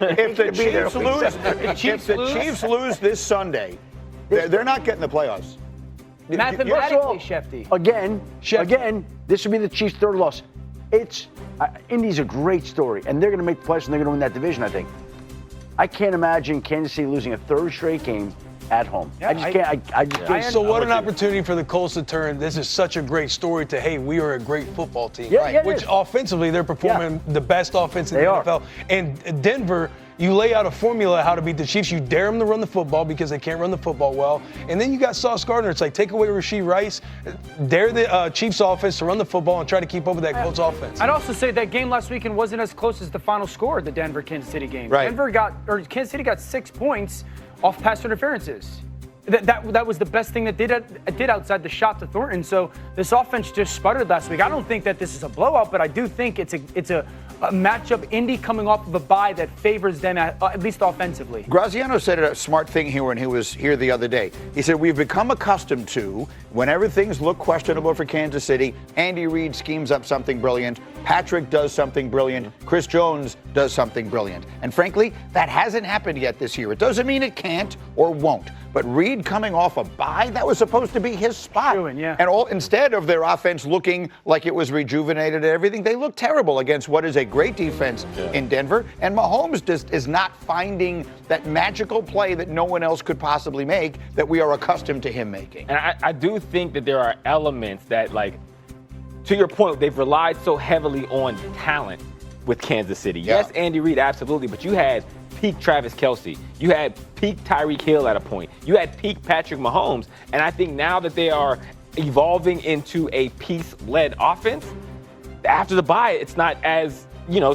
if the Chiefs lose this Sunday, they're not getting the playoffs. Mathematically, Shefty. Again, this would be the Chiefs' third loss. Indy's a great story, and they're going to make the playoffs, and they're going to win that division, I think. I can't imagine Kansas City losing a third straight game at home. Yeah, I just can't. So what an opportunity for the Colts to turn. This is such a great story to, hey, we are a great football team. Which offensively, they're performing the best offense in the NFL. And Denver, you lay out a formula how to beat the Chiefs. You dare them to run the football because they can't run the football well. And then you got Sauce Gardner. It's like take away Rashee Rice, dare the Chiefs offense to run the football and try to keep up with that Colts offense. I'd also say that game last weekend wasn't as close as the final score of the Denver-Kansas City game. Right. Kansas City got 6 points off pass interferences. That was the best thing that did outside the shot to Thornton. So this offense just sputtered last week. I don't think that this is a blowout, but I do think it's a matchup. Indy coming off of a bye that favors them at least offensively. Graziano said a smart thing here when he was here the other day. He said, we've become accustomed to, whenever things look questionable for Kansas City, Andy Reid schemes up something brilliant, Patrick does something brilliant, Chris Jones does something brilliant. And frankly, that hasn't happened yet this year. It doesn't mean it can't or won't. But Reid coming off a bye, that was supposed to be his spot. And instead of their offense looking like it was rejuvenated and everything, they look terrible against what is a great defense in Denver. And Mahomes just is not finding that magical play that no one else could possibly make that we are accustomed to him making. And I do think that there are elements that, like, to your point, they've relied so heavily on talent with Kansas City. Yes, Andy Reid, absolutely, but you had peak Travis Kelce. You had peak Tyreek Hill at a point. You had peak Patrick Mahomes. And I think now that they are evolving into a piece-led offense, after the bye, it's not as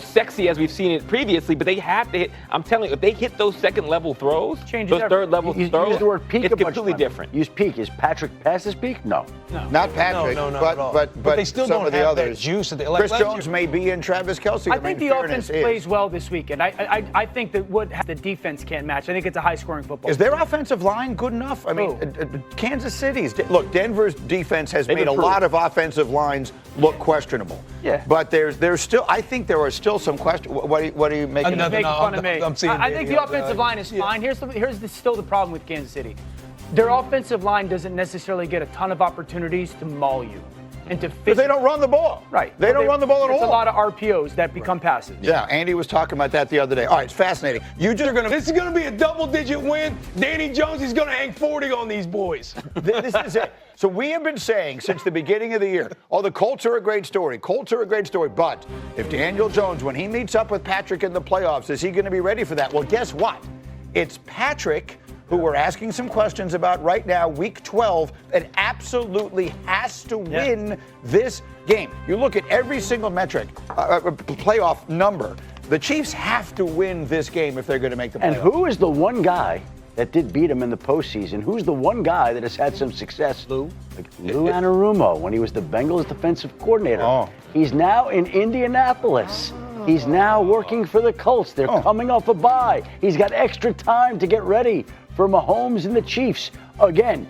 sexy as we've seen it previously, but they have to hit. I'm telling you, if they hit those second-level throws, those third-level throws, use the word peak it's completely different. Use peak. Is Patrick past his peak? No. Not Patrick, but they still some don't of the have others. that juice. Chris Jones may be in Travis Kelce. I think the offense plays well this weekend. I think that what the defense can't match. I think it's a high-scoring football. Is their offensive line good enough? I mean, Kansas City's. Look, Denver's defense has made a lot of offensive lines look questionable. Yeah. But there's still, I think there are still some questions. What are you making? Make fun of me. I think the offensive line is fine. Here's still the problem with Kansas City. Their offensive line doesn't necessarily get a ton of opportunities to maul you and to because they don't run the ball. Right. They don't run the ball at all. It's a lot of RPOs that become passes. Yeah, Andy was talking about that the other day. All right, it's fascinating. This is going to be a double-digit win. Danny Jones is going to hang 40 on these boys. This is it. So we have been saying since the beginning of the year, the Colts are a great story. Colts are a great story. But if Daniel Jones, when he meets up with Patrick in the playoffs, is he going to be ready for that? Well, guess what? It's Patrick, who we're asking some questions about right now, week 12, that absolutely has to win this game. You look at every single metric, playoff number. The Chiefs have to win this game if they're going to make the playoffs. And who is the one guy that did beat him in the postseason? Who's the one guy that has had some success? Lou Anarumo, when he was the Bengals defensive coordinator. He's now in Indianapolis. He's now working for the Colts. They're coming off a bye. He's got extra time to get ready for Mahomes and the Chiefs. Again,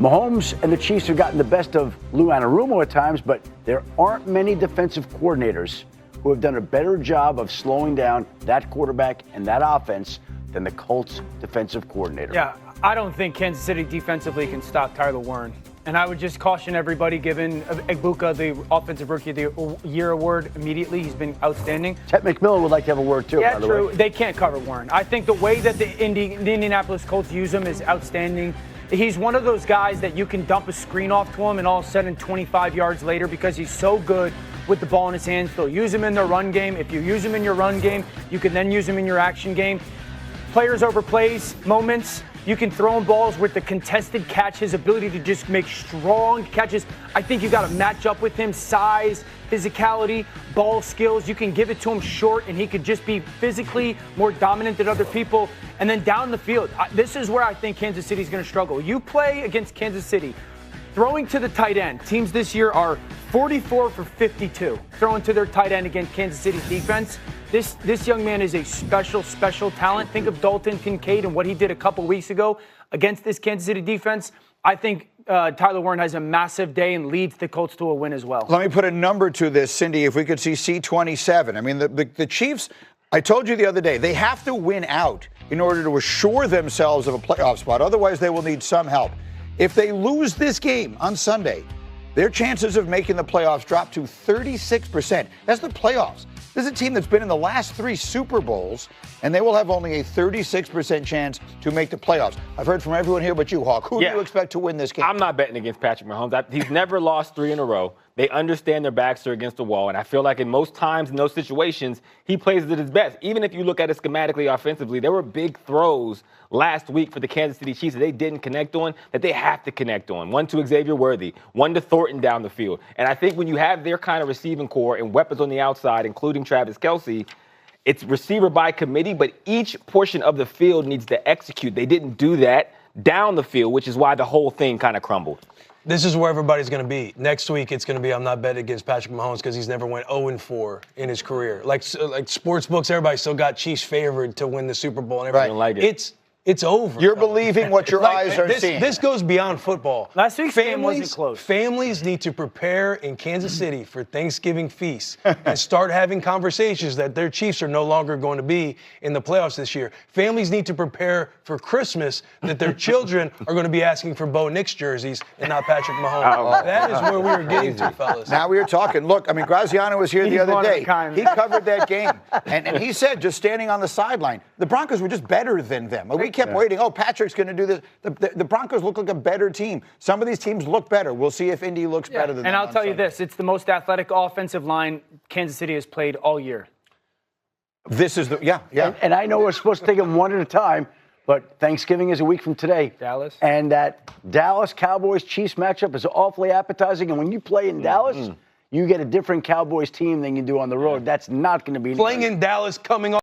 Mahomes and the Chiefs have gotten the best of Lou Anarumo at times, but there aren't many defensive coordinators who have done a better job of slowing down that quarterback and that offense than the Colts defensive coordinator. Yeah, I don't think Kansas City defensively can stop Tyler Warren. And I would just caution everybody giving Egbuka the Offensive Rookie of the Year award immediately. He's been outstanding. Ted McMillan would like to have a word too, by the way. They can't cover Warren. I think the way that the Indianapolis Colts use him is outstanding. He's one of those guys that you can dump a screen off to him and all of a sudden 25 yards later because he's so good with the ball in his hands. They'll use him in their run game. If you use him in your run game, you can then use him in your action game. Players over plays, moments. You can throw him balls with the contested catch, his ability to just make strong catches. I think you got to match up with him, size, physicality, ball skills. You can give it to him short, and he could just be physically more dominant than other people. And then down the field, this is where I think Kansas City is going to struggle. You play against Kansas City, throwing to the tight end. Teams this year are 44 for 52 throwing to their tight end against Kansas City's defense. This young man is a special talent. Think of Dalton Kincaid and what he did a couple weeks ago against this Kansas City defense. I think Tyler Warren has a massive day and leads the Colts to a win as well. Let me put a number to this, Cindy, if we could see C27. I mean, the Chiefs, I told you the other day, they have to win out in order to assure themselves of a playoff spot. Otherwise, they will need some help. If they lose this game on Sunday, their chances of making the playoffs drop to 36%. That's the playoffs. This is a team that's been in the last 3 Super Bowls, and they will have only a 36% chance to make the playoffs. I've heard from everyone here but you, Hawk. Who do you expect to win this game? I'm not betting against Patrick Mahomes. He's never lost 3 in a row. They understand their backs are against the wall, and I feel like in most times in those situations, he plays at his best. Even if you look at it schematically, offensively, there were big throws last week for the Kansas City Chiefs that they didn't connect on, that they have to connect on. One to Xavier Worthy, one to Thornton down the field. And I think when you have their kind of receiving core and weapons on the outside, including Travis Kelce, it's receiver by committee, but each portion of the field needs to execute. They didn't do that down the field, which is why the whole thing kind of crumbled. This is where everybody's going to be. Next week, it's going to be I'm not betting against Patrick Mahomes because he's never went 0-4 in his career. Like sports books, everybody still got Chiefs favored to win the Super Bowl and everything. Right. Like It's over. You're believing what your eyes are seeing. This goes beyond football. Last week's game wasn't close. Families need to prepare in Kansas City for Thanksgiving feasts and start having conversations that their Chiefs are no longer going to be in the playoffs this year. Families need to prepare for Christmas that their children are going to be asking for Bo Nix jerseys and not Patrick Mahomes. That is where we were getting to, fellas. Now we are talking. Look, I mean, Graziano was here the other day. He covered that game. And he said, just standing on the sideline, the Broncos were just better than them. We kept waiting. Oh, Patrick's going to do this. The Broncos look like a better team. Some of these teams look better. We'll see if Indy looks better than them. And I'll tell you this. It's the most athletic offensive line Kansas City has played all year. This is the, And I know we're supposed to take them one at a time, but Thanksgiving is a week from today. Dallas. And that Dallas Cowboys-Chiefs matchup is awfully appetizing. And when you play in Dallas, you get a different Cowboys team than you do on the road. That's not going to be playing in Dallas coming off